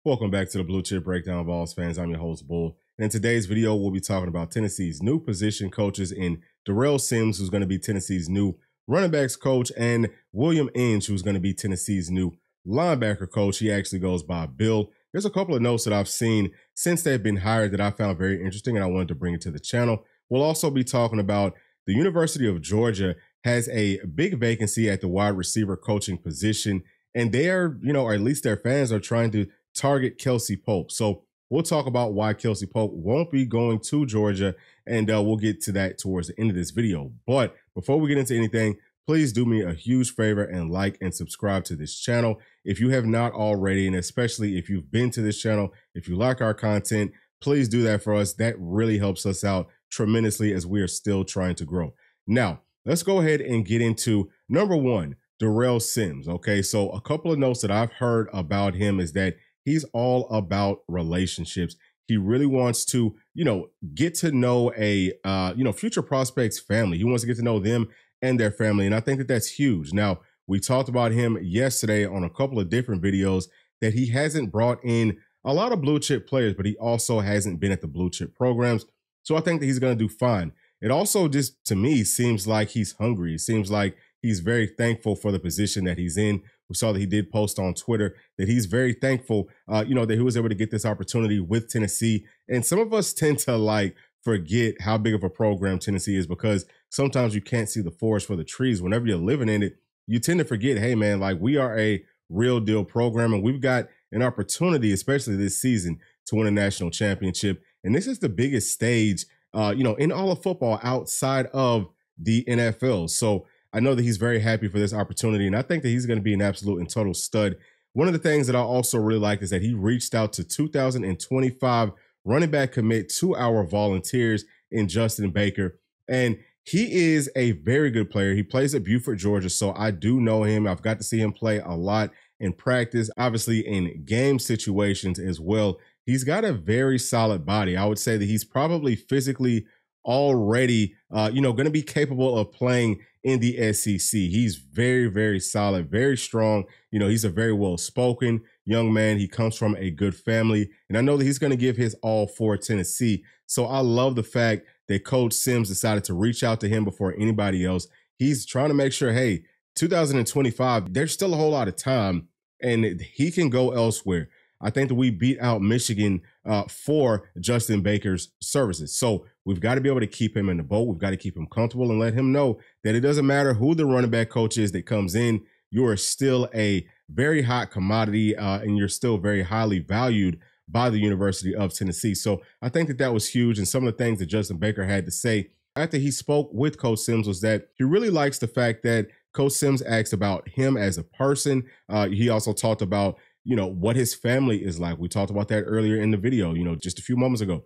Welcome back to the Bluechip Breakdown, Vols fans. I'm your host, Bull. And in today's video, we'll be talking about Tennessee's new position coaches in Darrell Sims, who's going to be Tennessee's new running backs coach, and William Inge, who's going to be Tennessee's new linebacker coach. He actually goes by Bill. There's a couple of notes that I've seen since they've been hired that I found very interesting, and I wanted to bring it to the channel. We'll also be talking about the University of Georgia has a big vacancy at the wide receiver coaching position, and they are, or at least their fans are trying to target Kelsey Pope. So we'll talk about why Kelsey Pope won't be going to Georgia, and we'll get to that towards the end of this video. But before we get into anything, please do me a huge favor and like and subscribe to this channel if you have not already, and especially if you've been to this channel, if you like our content, please do that for us. That really helps us out tremendously as we are still trying to grow. Now, let's go ahead and get into number one, Darrell Sims. Okay, so a couple of notes that I've heard about him is that he's all about relationships. He really wants to, get to know a, future prospects family. He wants to get to know them and their family. And I think that that's huge. Now, we talked about him yesterday on a couple of different videos that he hasn't brought in a lot of blue chip players, but he also hasn't been at the blue chip programs. So I think that he's going to do fine. It also just, to me, seems like he's hungry. It seems like he's very thankful for the position that he's in. We saw that he did post on Twitter that he's very thankful, that he was able to get this opportunity with Tennessee. And some of us tend to forget how big of a program Tennessee is, because sometimes you can't see the forest for the trees. Whenever you're living in it, you tend to forget, hey man, we are a real deal program, and we've got an opportunity, especially this season, to win a national championship. And this is the biggest stage, in all of football outside of the NFL. So I know that he's very happy for this opportunity, and I think that he's going to be an absolute and total stud. One of the things that I also really like is that he reached out to 2025 running back commit 2-hour volunteers in Justin Baker, and he is a very good player. He plays at Buford, Georgia, so I do know him. I've got to see him play a lot in practice, obviously in game situations as well. He's got a very solid body. I would say that he's probably physically already, going to be capable of playing in the SEC. He's very, very solid, very strong. He's a very well-spoken young man. He comes from a good family, and I know that he's going to give his all for Tennessee. So I love the fact that Coach Sims decided to reach out to him before anybody else. He's trying to make sure, hey, 2025, there's still a whole lot of time, and he can go elsewhere. I think that we beat out Michigan for Justin Baker's services. So we've got to be able to keep him in the boat. We've got to keep him comfortable and let him know that it doesn't matter who the running back coach is that comes in. You are still a very hot commodity, and you're still very highly valued by the University of Tennessee. So I think that that was huge. And some of the things that Justin Baker had to say after he spoke with Coach Sims was that he really likes the fact that Coach Sims asked about him as a person. He also talked about what his family is like. We talked about that earlier in the video, just a few moments ago.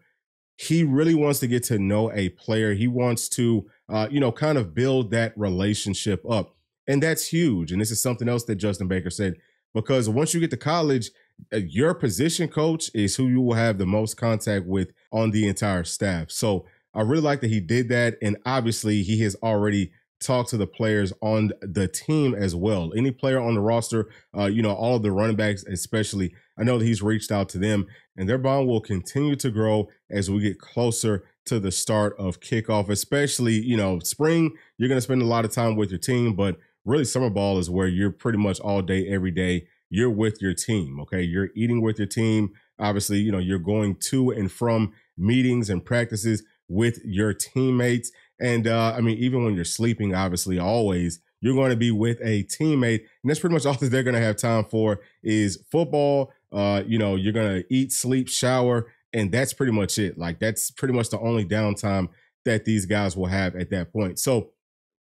He really wants to get to know a player. He wants to, kind of build that relationship up. And that's huge. And this is something else that Justin Baker said, because once you get to college, your position coach is who you will have the most contact with on the entire staff. So I really like that he did that. And obviously he has already talk to the players on the team as well. Any player on the roster, all of the running backs especially, I know that he's reached out to them, and their bond will continue to grow as we get closer to the start of kickoff, especially, spring, you're going to spend a lot of time with your team, but really summer ball is where you're pretty much all day, every day, you're with your team, okay? You're eating with your team. Obviously, you're going to and from meetings and practices with your teammates. And even when you're sleeping, obviously, always, you're going to be with a teammate. And that's pretty much all that they're going to have time for is football. You're going to eat, sleep, shower, and that's pretty much it. That's pretty much the only downtime that these guys will have at that point. So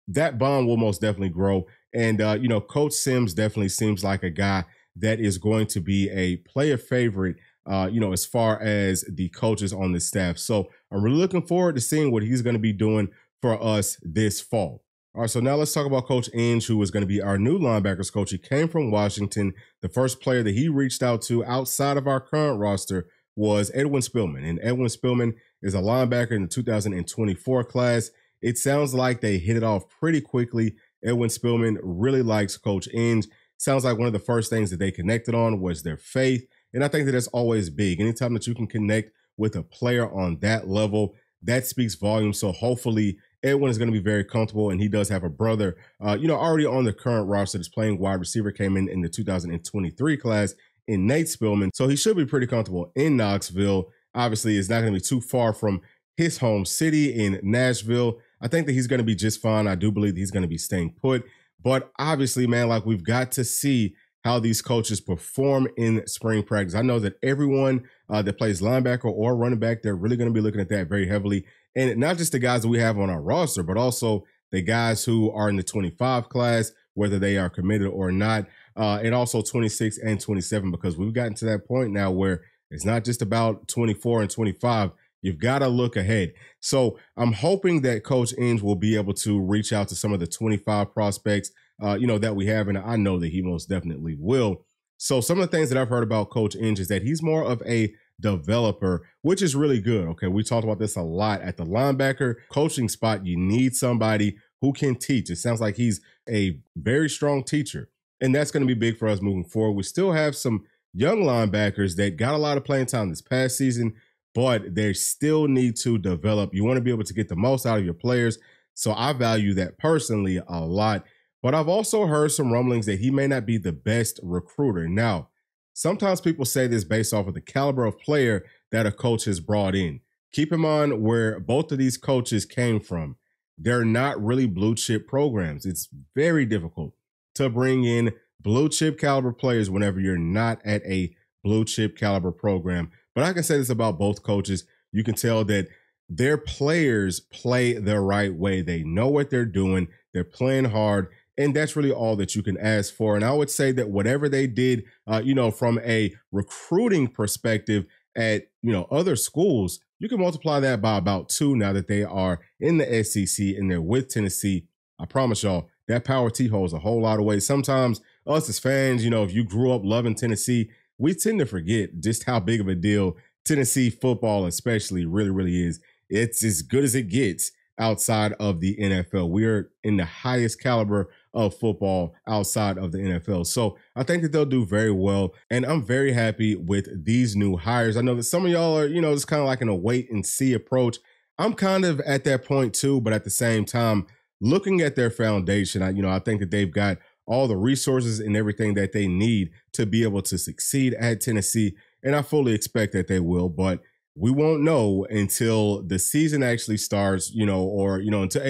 that bond will most definitely grow. And, Coach Sims definitely seems like a guy that is going to be a player favorite, as far as the coaches on the staff. So I'm really looking forward to seeing what he's going to be doing for us this fall. All right, so now let's talk about Coach Inge, who is going to be our new linebackers coach. He came from Washington. The first player that he reached out to outside of our current roster was Edwin Spillman. And Edwin Spillman is a linebacker in the 2024 class. It sounds like they hit it off pretty quickly. Edwin Spillman really likes Coach Inge. Sounds like one of the first things that they connected on was their faith And I think that that's always big. Anytime that you can connect with a player on that level, that speaks volumes. So hopefully Edwin is going to be very comfortable, and he does have a brother, already on the current roster that's playing wide receiver, came in the 2023 class in Nate Spillman. So he should be pretty comfortable in Knoxville. Obviously, it's not going to be too far from his home city in Nashville. I think that he's going to be just fine. I do believe that he's going to be staying put. But obviously, man, like, we've got to see how these coaches perform in spring practice. I know that everyone that plays linebacker or running back, they're really going to be looking at that very heavily. And not just the guys that we have on our roster, but also the guys who are in the 25 class, whether they are committed or not, and also 26 and 27, because we've gotten to that point now where it's not just about 24 and 25. You've got to look ahead. So I'm hoping that Coach Inge will be able to reach out to some of the 25 prospects, that we have. And I know that he most definitely will. So some of the things that I've heard about Coach Inge is that he's more of a developer, which is really good. Okay. We talked about this a lot at the linebacker coaching spot. You need somebody who can teach. It sounds like he's a very strong teacher, and that's going to be big for us moving forward. We still have some young linebackers that got a lot of playing time this past season, but they still need to develop. You want to be able to get the most out of your players. So I value that personally a lot. But I've also heard some rumblings that he may not be the best recruiter. Now, sometimes people say this based off of the caliber of player that a coach has brought in. Keep in mind where both of these coaches came from. They're not really blue chip programs. It's very difficult to bring in blue chip caliber players whenever you're not at a blue chip caliber program. But I can say this about both coaches. You can tell that their players play the right way. They know what they're doing. They're playing hard. And that's really all that you can ask for. And I would say that whatever they did, from a recruiting perspective at, other schools, you can multiply that by about 2 now that they are in the SEC and they're with Tennessee. I promise y'all, that power T holds a whole lot of weight. Sometimes us as fans, if you grew up loving Tennessee, we tend to forget just how big of a deal Tennessee football especially really, really is. It's as good as it gets outside of the NFL. We're in the highest caliber of football outside of the NFL. So I think that they'll do very well. And I'm very happy with these new hires. I know that some of y'all are, it's kind of like in a wait and see approach. I'm kind of at that point too, but at the same time, looking at their foundation, I think that they've got all the resources and everything that they need to be able to succeed at Tennessee. And I fully expect that they will, but we won't know until the season actually starts, until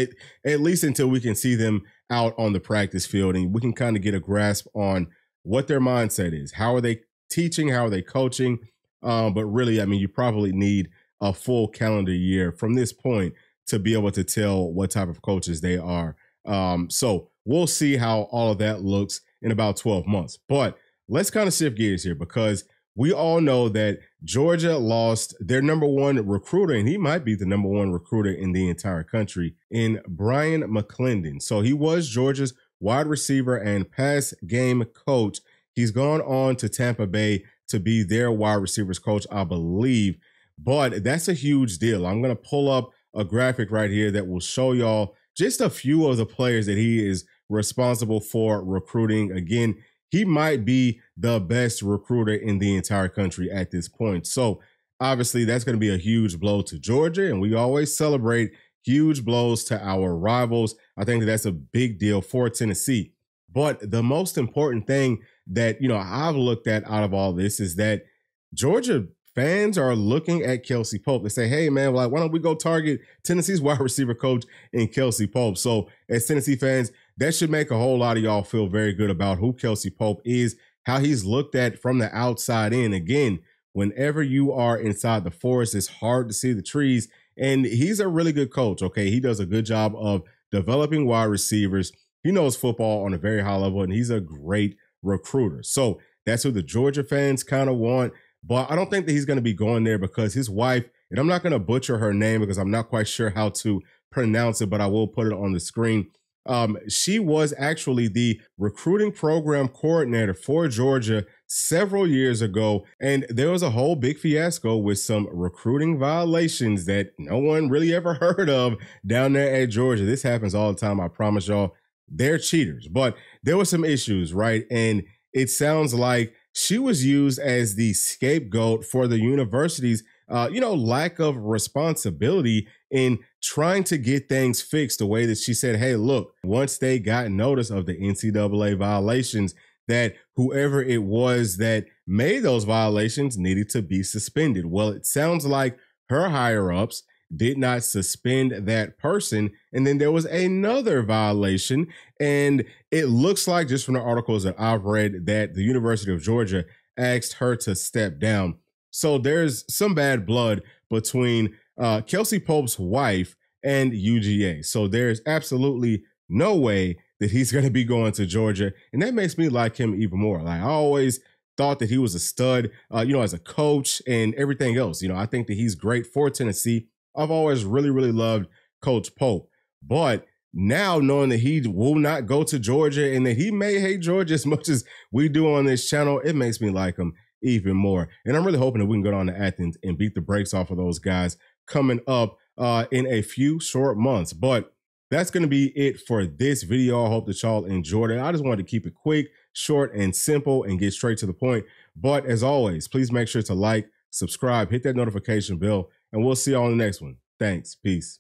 at least until we can see them out on the practice field and we can kind of get a grasp on what their mindset is. How are they teaching? How are they coaching? But really, you probably need a full calendar year from this point to be able to tell what type of coaches they are. So we'll see how all of that looks in about 12 months. But let's kind of shift gears here, because we all know that Georgia lost their number one recruiter, and he might be the number one recruiter in the entire country, in Brian McClendon. So he was Georgia's wide receiver and pass game coach. He's gone on to Tampa Bay to be their wide receivers coach, I believe. But that's a huge deal. I'm going to pull up a graphic right here that will show y'all just a few of the players that he is responsible for recruiting. Again, he might be the best recruiter in the entire country at this point. So obviously that's going to be a huge blow to Georgia, and we always celebrate huge blows to our rivals. I think that's a big deal for Tennessee. But the most important thing that, I've looked at out of all this is that Georgia fans are looking at Kelsey Pope. They say, hey, man, why don't we go target Tennessee's wide receiver coach in Kelsey Pope? So as Tennessee fans, that should make a whole lot of y'all feel very good about who Kelsey Pope is, how he's looked at from the outside in. Again, whenever you are inside the forest, it's hard to see the trees. And he's a really good coach, okay? He does a good job of developing wide receivers. He knows football on a very high level, and he's a great recruiter. So that's who the Georgia fans kind of want. But I don't think that he's going to be going there because his wife, and I'm not going to butcher her name because I'm not quite sure how to pronounce it, but I will put it on the screen. She was actually the recruiting program coordinator for Georgia several years ago, and there was a whole big fiasco with some recruiting violations that no one really ever heard of down there at Georgia. This happens all the time, I promise y'all. They're cheaters, but there were some issues, right? And it sounds like she was used as the scapegoat for the university's, lack of responsibility in trying to get things fixed the way that she said, hey, look, once they got notice of the NCAA violations, that whoever it was that made those violations needed to be suspended. Well, it sounds like her higher ups did not suspend that person. And then there was another violation. And it looks like, just from the articles that I've read, that the University of Georgia asked her to step down. So there's some bad blood between Kelsey Pope's wife and UGA. So there's absolutely no way that he's going to be going to Georgia. And that makes me like him even more. Like, I always thought that he was a stud, as a coach and everything else. I think that he's great for Tennessee. I've always really, really loved Coach Pope. But now, knowing that he will not go to Georgia and that he may hate Georgia as much as we do on this channel, it makes me like him even more. And I'm really hoping that we can go down to Athens and beat the brakes off of those guys coming up in a few short months. But that's going to be it for this video. I hope that y'all enjoyed it. I just wanted to keep it quick, short, and simple and get straight to the point. But as always, please make sure to like, subscribe, hit that notification bell, and we'll see y'all on the next one. Thanks. Peace.